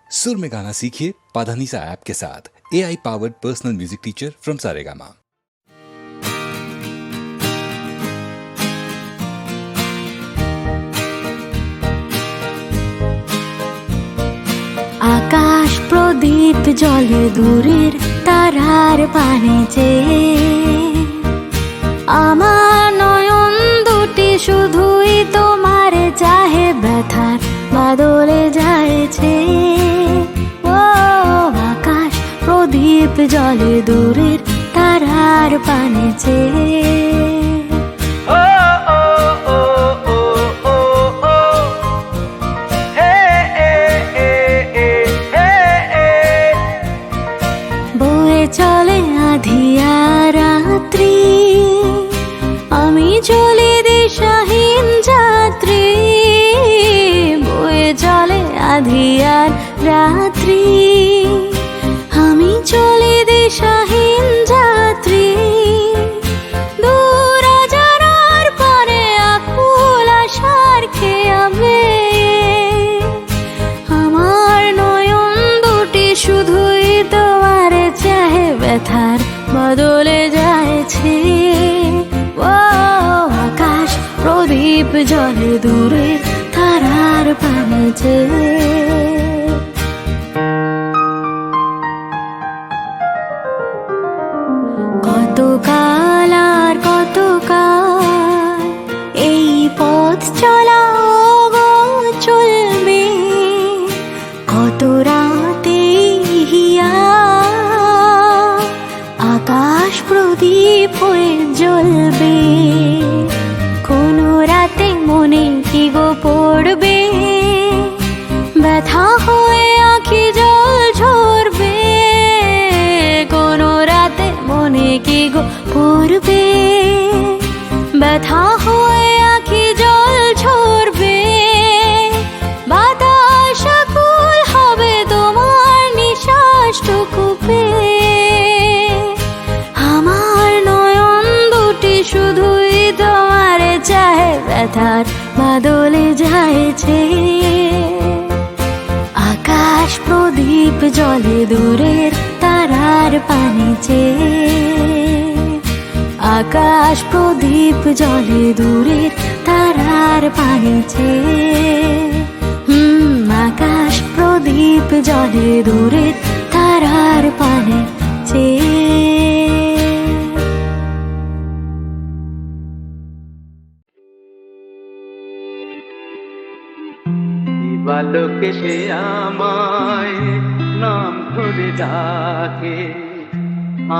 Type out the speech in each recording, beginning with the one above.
सुर में गाना सीखिए पाधानीसा ऐप के साथ। AI powered personal music teacher from Saregama. আকাশ প্রদীপ জ্বলে দূরের তারার পানে চেয়ে, আমার নয়ন দুটি শুধুই তোমার চাহে, ব্যথার বাদলে যাইছে। ও আকাশ প্রদীপ জ্বলে দূরের তারার পানে চেয়ে। চলে আধিয়া রাত্রি, আমি চলি দিশাহীন যাত্রী। বয়ে চলে আধিয়ার রাত্রি, আমি চলি দিশাহীন যাত্রী। দূর যারার পরে আকুল আশার খেয়াবে, আমার নয়ন দুটি শুধুই তোমার চাহে, ব্যথার বদলে যাইছে। ও আকাশ প্রদীপ জ্বলে দূরে তারার পানে চেয়ে। কতকাল আর কতকাল এই পথ চলা গো চলবে, কত রাতে হিয়া আকাশ প্রদীপ হয়ে জ্বলবে। কোনো রাতে মনে কি গো পড়বে, ব্যথা হয়ে আঁখি জল ঝরবে। কোনো রাতে মনে কি গো পড়বে, ব্যথা হয়ে আঁখি জল ঝরবে। বাতাস আকুল হবে তোমার নিঃশ্বাসটুকু পেয়ে, আমার নয়ন দুটি শুধুই তোমার চাহে, ব্যথার বাদলে যাইছে। আকাশ প্রদীপ জ্বলে দূরের তারার পানে চেয়ে, আকাশ প্রদীপ জ্বলে দূরের তারার পানে চেয়ে। আকাশ প্রদীপ জ্বলে দূরের তারার পানে চেয়ে। বালকে সে আমায় নাম ধরে ডাকে,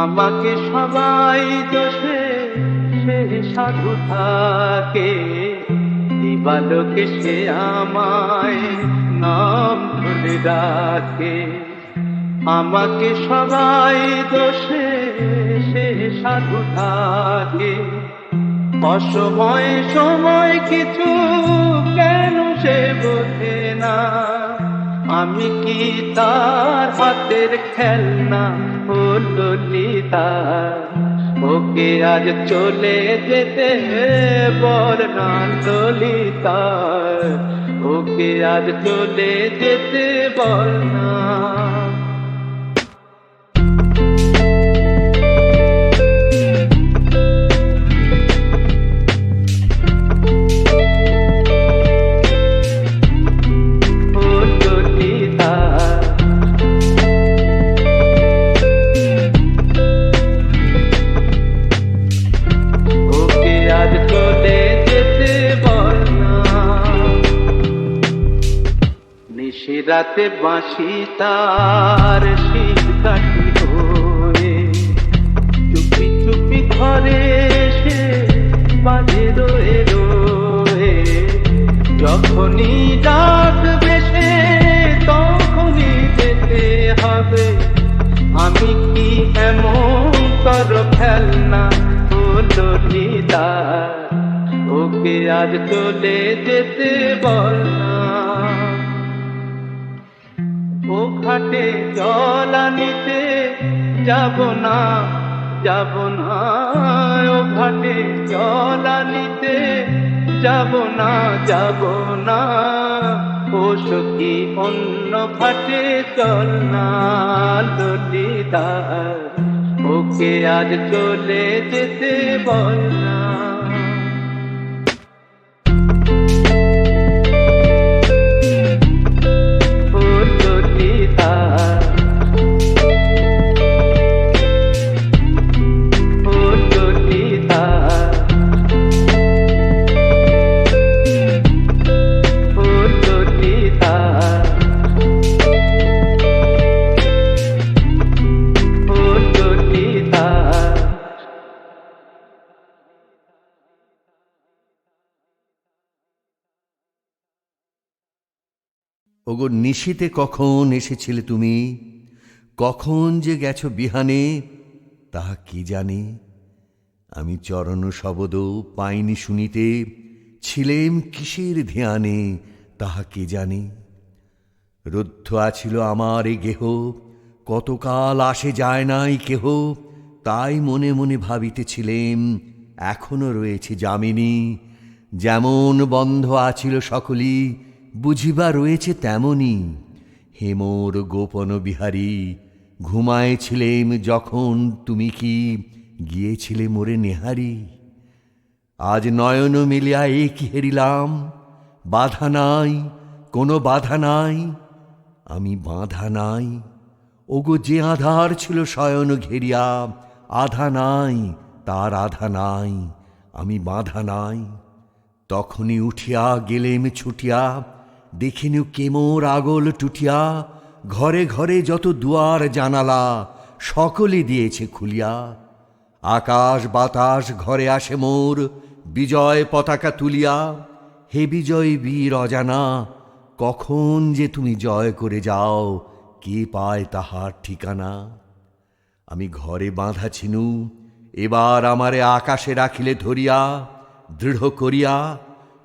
আমাকে সবাই দোষে সে সাধু থাকে। বালকে সে আমায় নাম ধরে ডাকে, আমাকে সবাই দোষে সে সাধু থাকে। অসময় সময় কিছু কেন সে বোঝে না, আমি কি তার হাতের খেলনা ও ললিতা। ওকে আজ চলে যেতে বল না ললিতা, ওকে আজ চলে যেতে বল না। রাতে বাঁশি তার শীত কাটি হয়ে, চুপি চুপি ঘরে সে বাজে রয়ে রয়ে। যখনই ডাকবে সে তখনই যেতে হবে, আমি কি এমন কর খেলনা ও ললিতা। ওকে আজ চলে যেতে বল না। ও ঘাটে জল আনিতে যাব না, যাব না। ও ঘাটে জল আনিতে যাব না, যাব না। ও ও সখী অন্য ঘাটে চল না ললিতার, ওকে আজ চলে যেতে বল না। ও ললিতার, ও ললিতার, ও ললিতার, ও ললিতার। ওগো নিশীতে কখন এসেছিলে তুমি, কখন যে গেছো বিহানে, তাহা কি জানে। আমি চরণ শবদ পাইনি শুনিতে, ছিলেম কিসের ধ্যানে, তাহা কে জানে। রুদ্ধ আছিল আমার এ গেহ, কতকাল আসে যায় নাই কেহ, তাই মনে মনে ভাবিতেছিলেম এখনো রয়েছে যামিনী। যেমন বন্ধ আছিল সকলি, বুঝিবা রয়েছে তেমনি। হেমোর গোপন বিহারী, ঘুমায়েছিলেম যখন তুমি কি গিয়েছিলে মোরে নেহারি। আজ নয়ন মিলিয়া এ কি হেরিলাম, বাধা নাই, কোনো বাধা নাই, আমি বাঁধা নাই। ওগো যে আধার ছিল শয়ন ঘেরিয়া, আধা নাই, তার আধা নাই, আমি বাঁধা নাই। তখনই উঠিয়া গেলেম ছুটিয়া, দেখিনু কেমোর আগল টুটিয়া। ঘরে ঘরে যত দুয়ার জানালা, সকলে দিয়েছে খুলিয়া। আকাশ বাতাস ঘরে আসে মোর, বিজয় পতাকা তুলিয়া। হে বিজয় বীর অজানা, কখন যে তুমি জয় করে যাও, কে পায় তাহার ঠিকানা। আমি ঘরে বাঁধা ছিনু, এবার আমারে আকাশে রাখিলে ধরিয়া। দৃঢ় করিয়া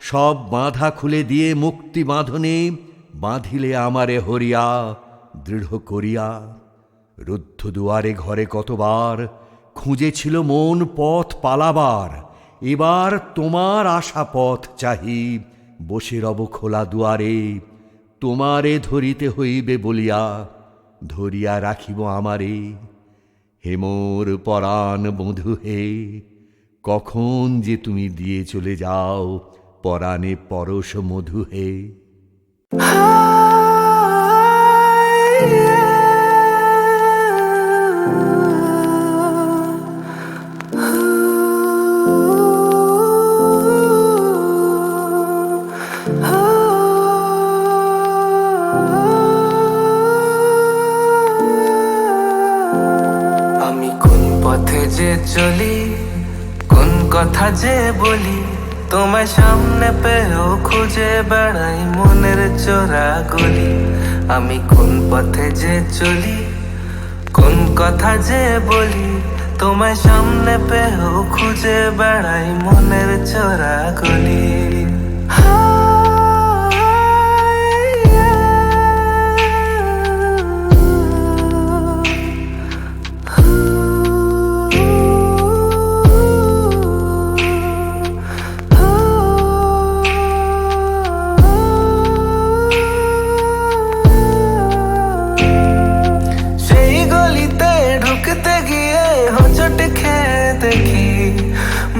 সব বাঁধা খুলে দিয়ে মুক্তি বাঁধনে, বাঁধিলে আমারে হরিয়া দৃঢ় করিয়া। রুদ্ধ দুয়ারে ঘরে কতবার খুঁজেছিল মন পথ পালাবার। এবার তোমার আশা পথ চাহি, বসে রব খোলা দুয়ারে। তোমারে ধরিতে হইবে বলিয়া, ধরিয়া রাখিব আমারে। হে মোর পরাণ বধূ হে, কখন যে তুমি দিয়ে চলে যাও, পরাণে পরশ মধু হে। আমি কোন পথে যে চলি, কোন কথা যে বলি, তোমায় সামনে পেয়েও খুঁজে বেড়াই মনের চোরা গলি। আমি কোন পথে যে চলি, কোন কথা যে বলি, তোমায় সামনে পেয়েও খুঁজে বেড়াই মনের চোরা গলি।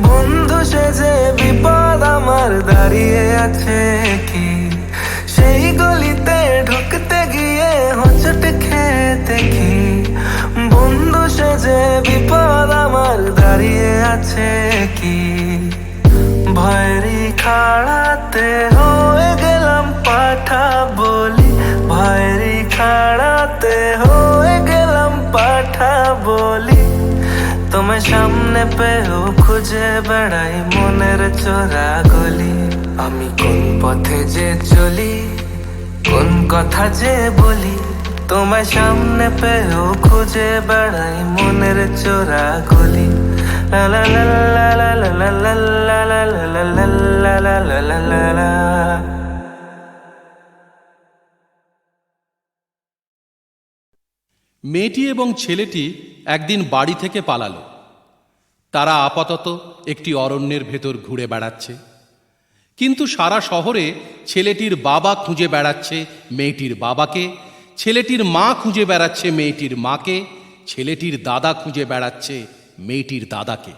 বন্ধু সেজে বিপদ আমার দাঁড়িয়ে আছে কি, সেই গলিতে ঢুকতে গিয়ে হোঁচট খেতে কি। বন্ধু সেজে বিপদ আমার দাঁড়িয়ে আছে কি, ভয়েরই খাড়াতে হয়ে গেলাম পাঠা বলি। ভয়েরই খাড়াতে হয়ে গেলাম পাঠা বলি, তোমায় সামনে পেয়েও খুঁজে বেড়াই মনের চোরা গলি। আমি কোন পথে যে চলি, কোন কথা যে বলি, তোমায় সামনে পেয়েও খুঁজে বেড়াই মনের চোরা গলি। লা লা লা লা লা লা লা লা লা লা লা লা লা লা লা লা। মেয়েটি এবং ছেলেটি একদিন বাড়ি থেকে পালালো। তারা আপাতত একটি অরণ্যের ভেতর ঘুরে বেড়াচ্ছে। কিন্তু সারা শহরে ছেলেটির বাবা খুঁজে বেড়াচ্ছে মেয়েটির বাবাকে, ছেলেটির মা খুঁজে বেড়াচ্ছে মেয়েটির মাকে, ছেলেটির দাদা খুঁজে বেড়াচ্ছে মেয়েটির দাদাকে।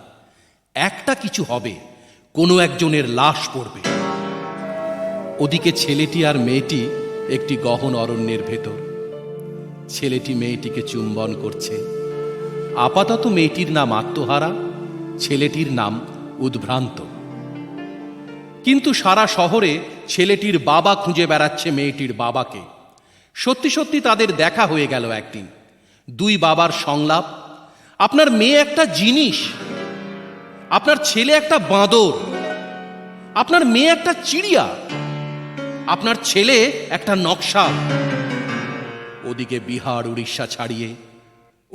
একটা কিছু হবে, কোনো একজনের লাশ পড়বে। ওদিকে ছেলেটি আর মেয়েটি একটি গহন অরণ্যের ভেতর। ছেলেটি মেয়েটিকে চুম্বন করছে। আপাতত মেয়েটির নাম আত্মহারা, ছেলেটির নাম উদ্ভ্রান্ত। কিন্তু সারা শহরে ছেলেটির বাবা খুঁজে বেড়াচ্ছে মেয়েটির বাবাকে। সত্যি সত্যি তাদের দেখা হয়ে গেল একদিন। দুই বাবার সংলাপ, আপনার মেয়ে একটা জিনিস, আপনার ছেলে একটা বাঁদর, আপনার মেয়ে একটা চিড়িয়া, আপনার ছেলে একটা নকশা। ওদিকে বিহার উড়িষ্যা ছাড়িয়ে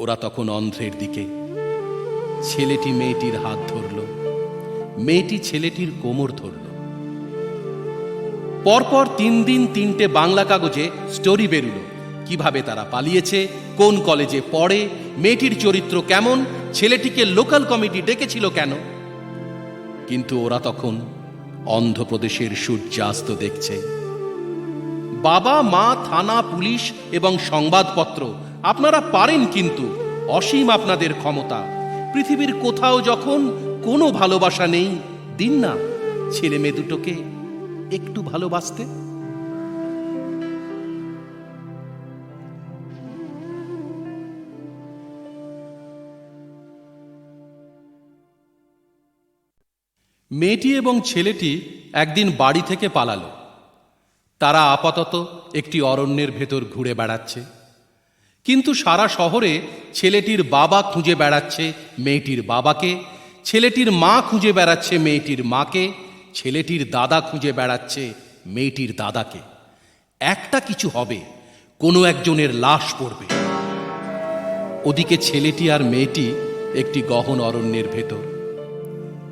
ওরা তখন অন্ধ্রের দিকে। ছেলেটি মেয়েটির হাত ধরল, মেয়েটি ছেলেটির কোমর ধরল। পরপর 3 দিন 3টে বাংলা কাগজে স্টোরি বেরুল, কিভাবে তারা পালিয়েছে, কোন কলেজে পড়ে, মেয়েটির চরিত্র কেমন, ছেলেটিকে লোকাল কমিটি ডেকেছিল কেন। কিন্তু ওরা তখন অন্ধ্রপ্রদেশের সূর্যাস্ত দেখছে। বাবা মা, থানা, পুলিশ এবং সংবাদপত্র আপনারা পারেন, কিন্তু অসীম আপনাদের ক্ষমতা। পৃথিবীর কোথাও যখন কোনো ভালোবাসা নেই, দিন না ছেলে মেয়ে দুটোকে একটু ভালোবাসতে। মেয়েটি এবং ছেলেটি একদিন বাড়ি থেকে পালালো। তারা আপাতত একটি অরণ্যের ভেতর ঘুরে বেড়াচ্ছে। কিন্তু সারা শহরে ছেলেটির বাবা খুঁজে বেড়াচ্ছে মেয়েটির বাবাকে, ছেলেটির মা খুঁজে বেড়াচ্ছে মেয়েটির মাকে, ছেলেটির দাদা খুঁজে বেড়াচ্ছে মেয়েটির দাদাকে। একটা কিছু হবে, কোনো একজনের লাশ পড়বে। ওদিকে ছেলেটি আর মেয়েটি একটি গহন অরণ্যের ভেতর।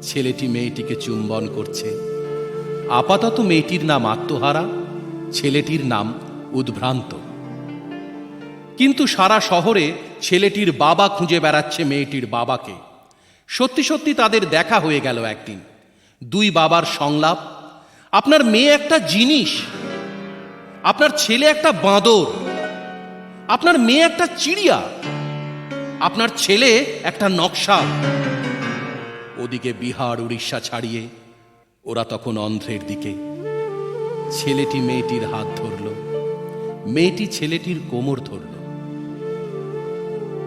ছেলেটি মেয়েটিকে চুম্বন করছে। আপাতত মেয়েটির নাম আত্মহারা, ছেলেটির নাম উদ্ভ্রান্ত। কিন্তু সারা শহরে ছেলেটির বাবা খুঁজে বেড়াচ্ছে মেয়েটির বাবাকে। সত্যি সত্যি তাদের দেখা হয়ে গেল একদিন। দুই বাবার সংলাপ, আপনার মেয়ে একটা জিনিস, আপনার ছেলে একটা বাঁদর, আপনার মেয়ে একটা চিড়িয়া, আপনার ছেলে একটা নকশা। ওদিকে বিহার উড়িষ্যা ছাড়িয়ে ওরা তখন অন্ধ্রের দিকে। ছেলেটি মেয়েটির হাত ধরল, মেয়েটি ছেলেটির কোমর ধরল।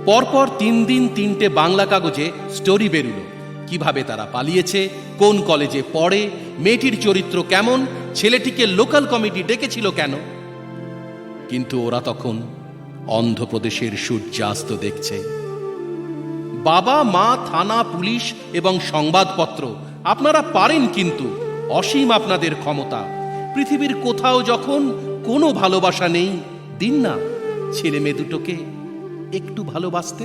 পরপর 3 দিন 3টে বাংলা কাগজে স্টোরি বেরুল, কিভাবে তারা পালিয়েছে, কোন কলেজে পড়ে, মেয়েটির চরিত্র কেমন, ছেলেটিকে লোকাল কমিটি ডেকেছিল কেন। কিন্তু ওরা তখন অন্ধ্রপ্রদেশের সূর্যাস্ত দেখছে। বাবা মা, থানা, পুলিশ এবং সংবাদপত্র আপনারা পারেন, কিন্তু অসীম আপনাদের ক্ষমতা। পৃথিবীর কোথাও যখন কোনো ভালোবাসা নেই, দিন না ছেলে মেয়ে দুটোকে একটু ভালোবাসতে।